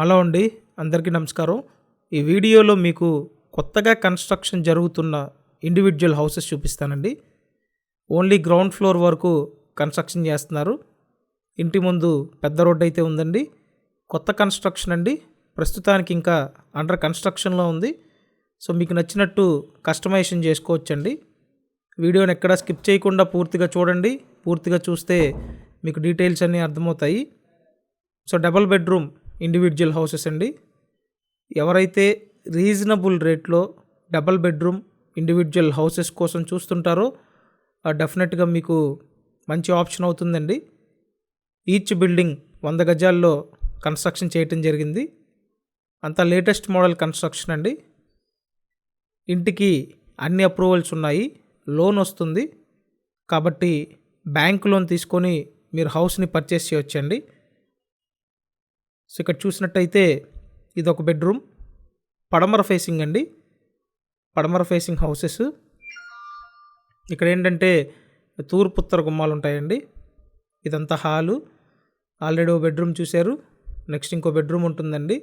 Hello అండి, అందరికీ నమస్కారం. ఈ వీడియోలో మీకు కొత్తగా కన్స్ట్రక్షన్ జరుగుతున్న ఇండివిజువల్ హౌసెస్ చూపిస్తానండి. ఓన్లీ గ్రౌండ్ ఫ్లోర్ వరకు కన్స్ట్రక్షన్ చేస్తున్నారు. ఇంటి ముందు పెద్ద రోడ్డు అయితే ఉందండి. కొత్త కన్స్ట్రక్షన్ అండి. ప్రస్తుతానికి ఇంకా అండర్ కన్స్ట్రక్షన్లో ఉంది. సో మీకు నచ్చినట్టు కస్టమైజేషన్ చేసుకోవచ్చండి. వీడియోని ఎక్కడా స్కిప్ చేయకుండా పూర్తిగా చూడండి. పూర్తిగా చూస్తే మీకు డీటెయిల్స్ అన్నీ అర్థమవుతాయి. So double bedroom individual houses అండి. ఎవరైతే రీజనబుల్ రేట్లో డబుల్ బెడ్రూమ్ ఇండివిజువల్ హౌసెస్ కోసం చూస్తుంటారో డెఫినెట్గా మీకు మంచి ఆప్షన్ అవుతుందండి. ఈచ్ బిల్డింగ్ 100 గజాల్లో కన్స్ట్రక్షన్ చేయటం జరిగింది. అంతా లేటెస్ట్ మోడల్ కన్స్ట్రక్షన్ అండి. ఇంటికి అన్ని అప్రూవల్స్ ఉన్నాయి. లోన్ వస్తుంది కాబట్టి బ్యాంక్ లోన్ తీసుకొని మీరు హౌస్ని పర్చేస్ చేయవచ్చండి. సో ఇక్కడ చూసినట్టయితే ఇది ఒక బెడ్రూమ్, పడమర ఫేసింగ్ అండి. పడమర ఫేసింగ్ హౌసెస్. ఇక్కడ ఏంటంటే తూర్పు ఉత్తర గుమ్మాలు ఉంటాయండి. ఇదంతా హాలు. ఆల్రెడీ ఓ బెడ్రూమ్ చూశారు. నెక్స్ట్ ఇంకో బెడ్రూమ్ ఉంటుందండి.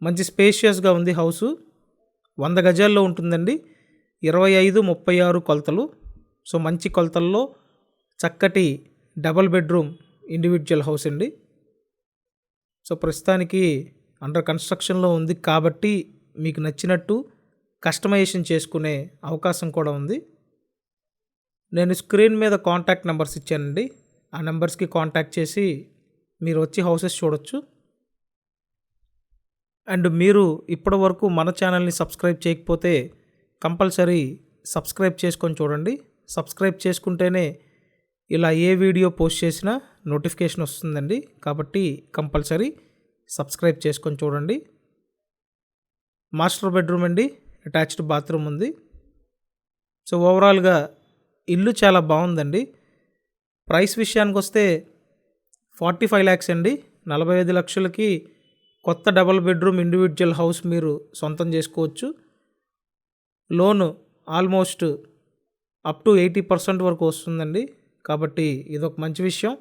మంచి స్పేషియస్గా ఉంది హౌసు. 100 గజాల్లో ఉంటుందండి. 25-36 కొలతలు. సో మంచి కొలతల్లో చక్కటి డబల్ బెడ్రూమ్ ఇండివిజువల్ హౌస్ అండి. సో ప్రస్తుతానికి అండర్ కన్స్ట్రక్షన్లో ఉంది కాబట్టి మీకు నచ్చినట్టు కస్టమైజేషన్ చేసుకునే అవకాశం కూడా ఉంది. నేను స్క్రీన్ మీద కాంటాక్ట్ నెంబర్స్ ఇచ్చానండి. ఆ నెంబర్స్కి కాంటాక్ట్ చేసి మీరు వచ్చి హౌసెస్ చూడొచ్చు. అండ్ మీరు ఇప్పటి వరకు మన ఛానల్ని సబ్స్క్రైబ్ చేయకపోతే కంపల్సరీ సబ్స్క్రైబ్ చేసుకొని చూడండి. సబ్స్క్రైబ్ చేసుకుంటేనే ఇలా ఏ వీడియో పోస్ట్ చేసినా నోటిఫికేషన్ వస్తుందండి. కాబట్టి కంపల్సరీ సబ్స్క్రైబ్ చేసుకొని చూడండి. మాస్టర్ బెడ్రూమ్ అండి. అటాచ్డ్ బాత్రూమ్ ఉంది. సో ఓవరాల్గా ఇల్లు చాలా బాగుందండి. ప్రైస్ విషయానికి వస్తే 45 lakhs అండి. 45 లక్షలకి కొత్త డబుల్ బెడ్రూమ్ ఇండివిజువల్ హౌస్ మీరు సొంతం చేసుకోవచ్చు. లోన్ ఆల్మోస్ట్ అప్ టు 80% వరకు వస్తుందండి. కాబట్టి ఇదొక మంచి విషయం.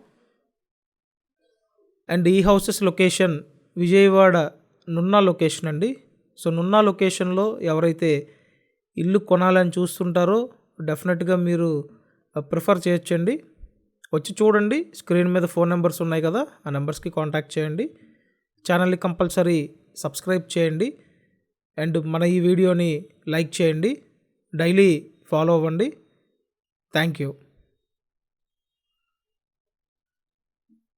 అండ్ ఈ houses location Vijayawada Nunna location అండి. సో నున్నా లొకేషన్లో ఎవరైతే ఇల్లు కొనాలని చూస్తుంటారో డెఫినెట్గా మీరు ప్రిఫర్ చేయొచ్చండి. వచ్చి చూడండి. స్క్రీన్ మీద ఫోన్ నెంబర్స్ ఉన్నాయి కదా, ఆ నెంబర్స్కి కాంటాక్ట్ చేయండి. ఛానల్ని కంపల్సరీ సబ్స్క్రైబ్ చేయండి. అండ్ మన ఈ వీడియోని లైక్ చేయండి. డైలీ ఫాలో అవ్వండి. Thank you.